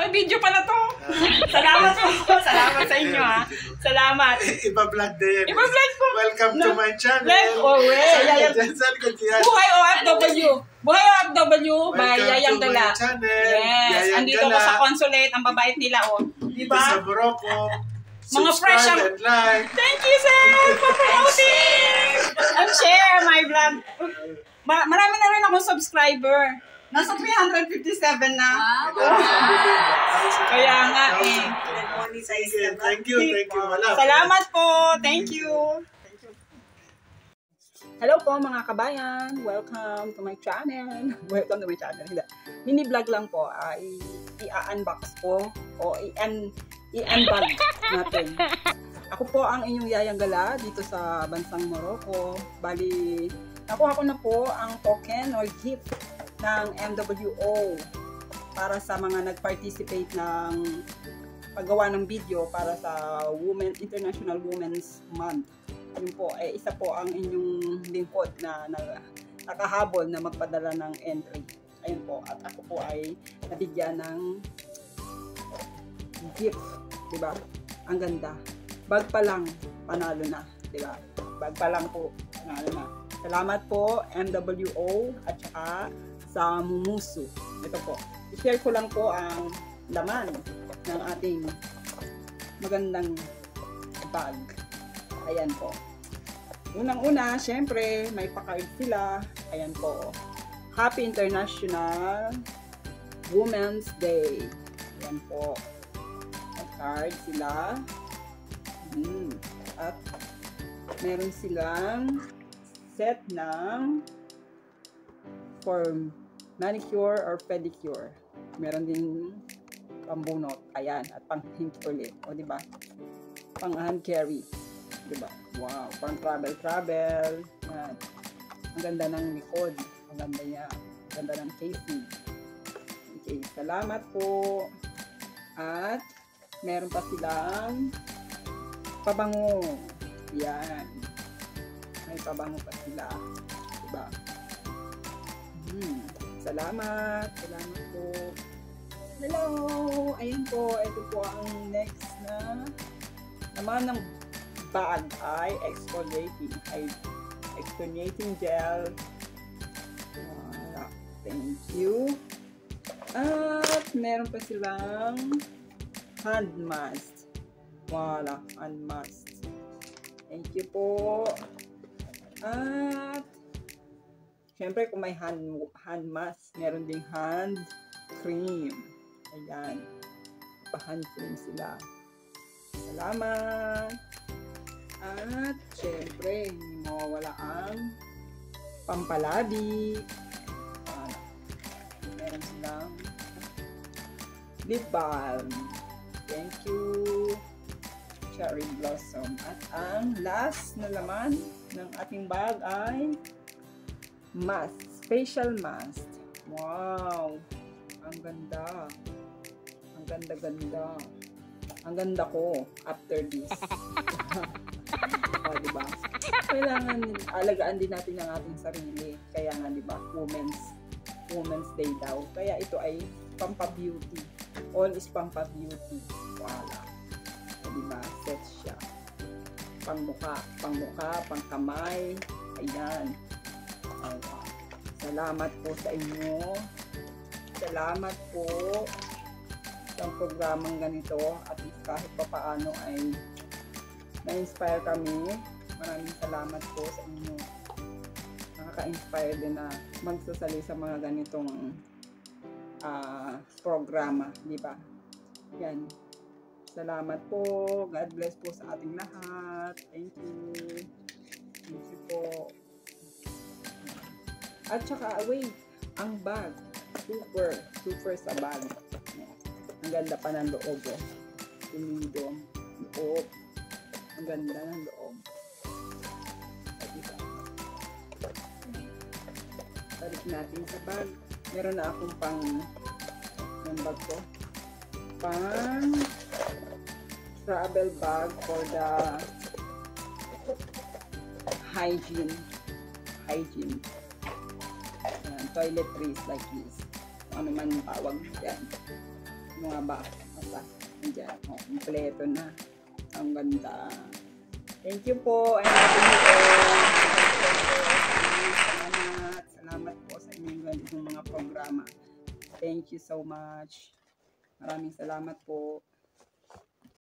Ay, video pala to. Salamat po. Salamat sa inyo, ha. Salamat. Iba-vlog na yan. Iba-vlog po. Welcome to my channel. Saan ka dyan? Buhay OFW. Buhay OFW by Yayang Dala. Yes. Andito ko sa consulate. Ang babait nila, oh. Diba? Sa Morocco. Mga fresh ang... Thank you, sir, for promoting! And share my vlog. Marami na rin akong subscriber. Nasa 357 na. Kaya nga eh. Thank you. Salamat po. Thank you. Hello po mga kabayan. Welcome to my channel. Welcome to my channel. Mini vlog lang po. I-unbox po o i-unbag natin. Ako po ang inyong Yayang Gala dito sa bansang Morocco. Bali, nakuha ko na po ang token or gift ng MWO para sa mga nag-participate ng paggawa ng video para sa International Women's Month. Yun po, isa po ang inyong lingkod na nakahabol na magpadala ng entry. Ayun po, at ako po ay nabigyan ng gift, diba? Ang ganda. Bag pa lang, panalo na, diba? Bag pa lang po, panalo na. Salamat po, MWO, at saka sa Mumusu. Ito po. I-share ko lang po ang laman ng ating magandang bag. Ayan po. Unang-una, syempre, may pa-card sila. Ayan po. Happy International Women's Day. Ayan po. May card sila. At meron silang set ng for manicure or pedicure. Meron din pambunot. Ayan. At pang-pink ulit. O, diba? Pang-hand carry. Diba? Wow. Pang-travel. Ayan. Ang ganda ng likod. Ang ganda niya. Ang ganda ng casing. Okay. Salamat po. At meron pa silang pabango. Ayan. May pabango pa sila. Diba? Salamat. Salamat po. Hello. Ayan po. Ito po ang next na naman ng bag ay exfoliating gel. Thank you. At meron pa silang hand mask. Wala. Hand mask. Thank you po. At syempre, kung may hand mask, meron ding hand cream. Ayan. Pa-hand cream sila. Salamat. At syempre, hindi mawawala ang pampalabi. Meron silang lip balm. Thank you. Cherry blossom. At ang last na laman ng ating bag ay mask, facial mask. Wow! Ang ganda. Ang ganda-ganda. Ang ganda ko after this. O, diba? Kailangan alagaan din natin ang ating sarili. Kaya nga, diba? Women's Day daw. Kaya ito ay pampa-beauty. All is pampa-beauty. Wala. O, diba? Set siya. Pangmukha, pangkamay. Ayan. Salamat po sa inyo. Salamat po sa programang ganito at kahit pa paano ay na-inspire kami. Maraming salamat po sa inyo. Nakaka-inspire din na magsasali sa mga ganitong programa, di ba? Yan. Salamat po. God bless po sa ating lahat. Thank you. Thank you po. At saka, wait, ang bag. Super sa bag. Ang ganda pa ng loob. Tumido. Loob. Ang ganda ng loob. Balik natin sa bag. Meron na akong pang yung bag ko. Pang travel bag for the hygiene. Toiletries like this. Ano man yung tawag yan. Mga ba? Basta. Andiyan. Oh, kompleto na. Ang ganda. Thank you po. And happy new year. Salamat po sa inyong ganitong mga programa. Thank you so much. Maraming salamat po.